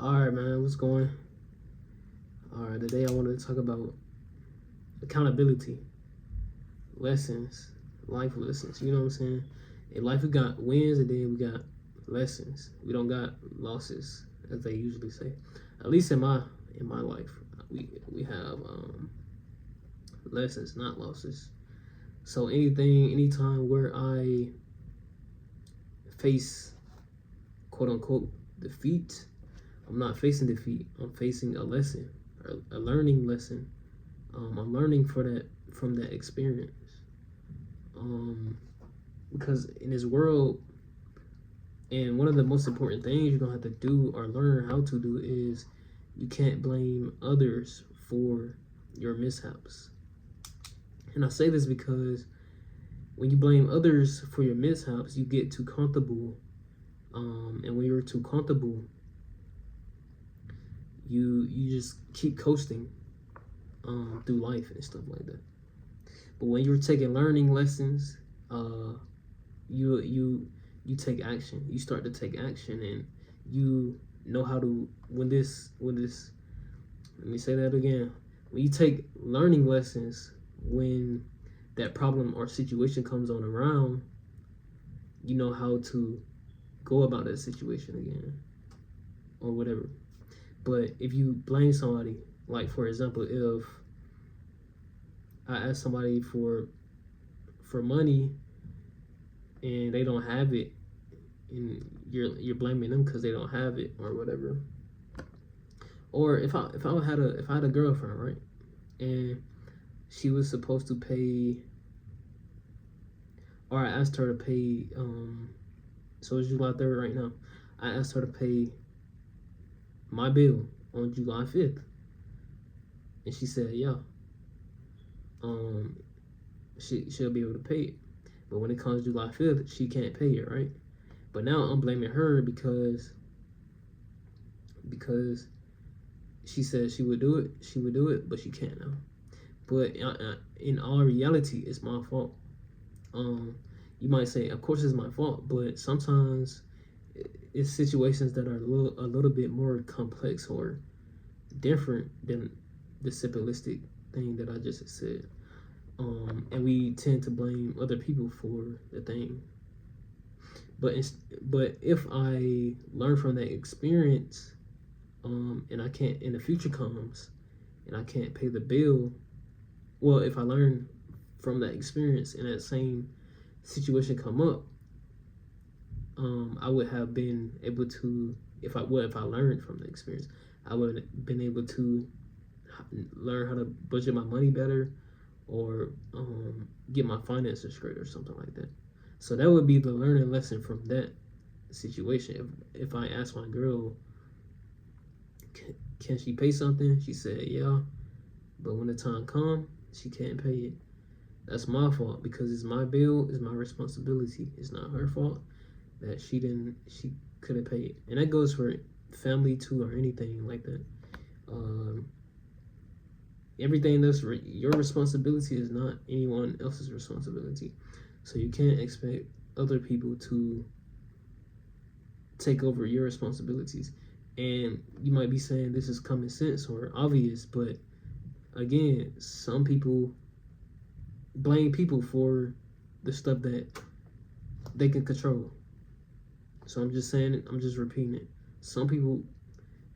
All right, man, what's going? All right, today I wanted to talk about accountability, lessons, life lessons. You know what I'm saying? In life, we got wins and then we got lessons. We don't got losses, as they usually say. At least in my life, we have lessons, not losses. So anytime where I face quote unquote defeat, I'm not facing defeat. I'm facing a lesson, a learning lesson. I'm learning from that experience. Um, because in this world, and one of the most important things you're gonna have to do or learn how to do is you can't blame others for your mishaps. And I say this because when you blame others for your mishaps, you get too comfortable. And when you're too comfortable, you just keep coasting through life and stuff like that. But when you're taking learning lessons, you take action. You start to take action, and you know how to when this. Let me say that again. When you take learning lessons, when that problem or situation comes on around, you know how to go about that situation again, or whatever. But if you blame somebody, like for example, if I ask somebody for money and they don't have it, and you're blaming them because they don't have it or whatever. Or if I had a girlfriend, right, and she was supposed to pay, or I asked her to pay. So it's July 3rd right now. I asked her to pay my bill on July 5th, and she said yeah. She'll be able to pay it. But when it comes July 5th, she can't pay it, right? But now I'm blaming her because she said she would do it, but she can't now. But in all reality, it's my fault. You might say, of course it's my fault, but sometimes it's situations that are a little bit more complex or different than the simplistic thing that I just said. And we tend to blame other people for the thing. But if I learn from that experience, and I can't, in the future comes, and I can't pay the bill, well, if I learn from that experience and that same situation come up, I would have been able to, if I learned from the experience, I would have been able to learn how to budget my money better, or get my finances straight or something like that. So that would be the learning lesson from that situation. If I ask my girl, can she pay something? She said yeah, but when the time comes, she can't pay it. That's my fault because it's my bill, it's my responsibility. It's not her fault that she couldn't pay it. And that goes for family too, or anything like that. Everything that's your responsibility is not anyone else's responsibility. So you can't expect other people to take over your responsibilities. And you might be saying this is common sense or obvious, but again, some people blame people for the stuff that they can control. So I'm just saying it, I'm just repeating it. Some people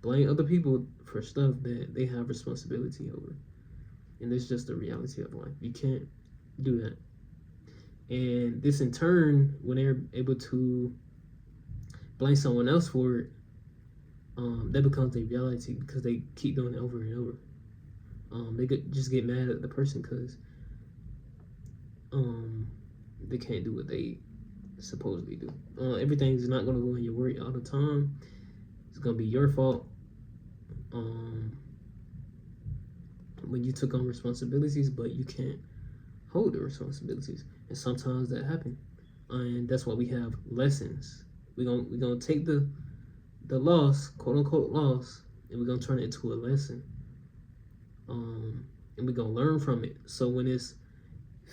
blame other people for stuff that they have responsibility over. And it's just the reality of life. You can't do that. And this in turn, when they're able to blame someone else for it, that becomes a reality because they keep doing it over and over. They could just get mad at the person because they can't do what they supposedly do. Everything's not going to go in your way all the time. It's going to be your fault. When you took on responsibilities, but you can't hold the responsibilities, and sometimes that happens, and that's why we have lessons. We're gonna take the loss, quote unquote loss, and we're gonna turn it into a lesson, and we're gonna learn from it. So when it's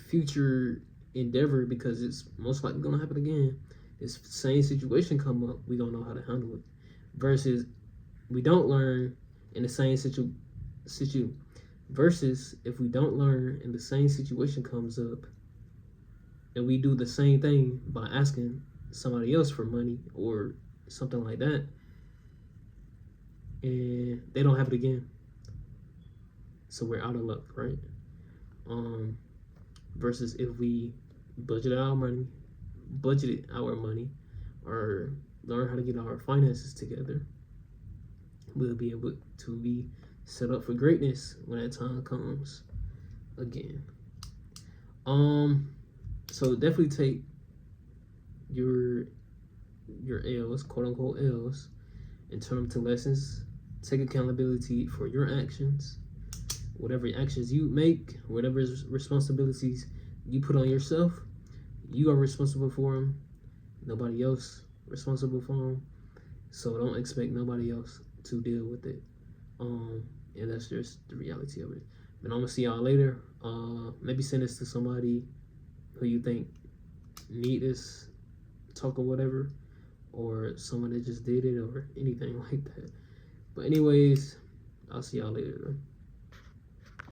future endeavor, because it's most likely gonna happen again, this same situation come up, we gonna know how to handle it. Versus we don't learn in the same versus if we don't learn and the same situation comes up and we do the same thing by asking somebody else for money or something like that, and they don't have it again, so we're out of luck, right? Versus if we budgeted our money or learn how to get our finances together, we'll be able to be set up for greatness when that time comes again. So definitely take your L's, quote unquote L's, and turn them to lessons. Take accountability for your actions. Whatever actions you make, whatever responsibilities you put on yourself, you are responsible for them. Nobody else responsible for them. So don't expect nobody else to deal with it. And that's just the reality of it. But I'm gonna see y'all later. Maybe send this to somebody who you think need this talk or whatever, or someone that just did it or anything like that. But anyways, I'll see y'all later though.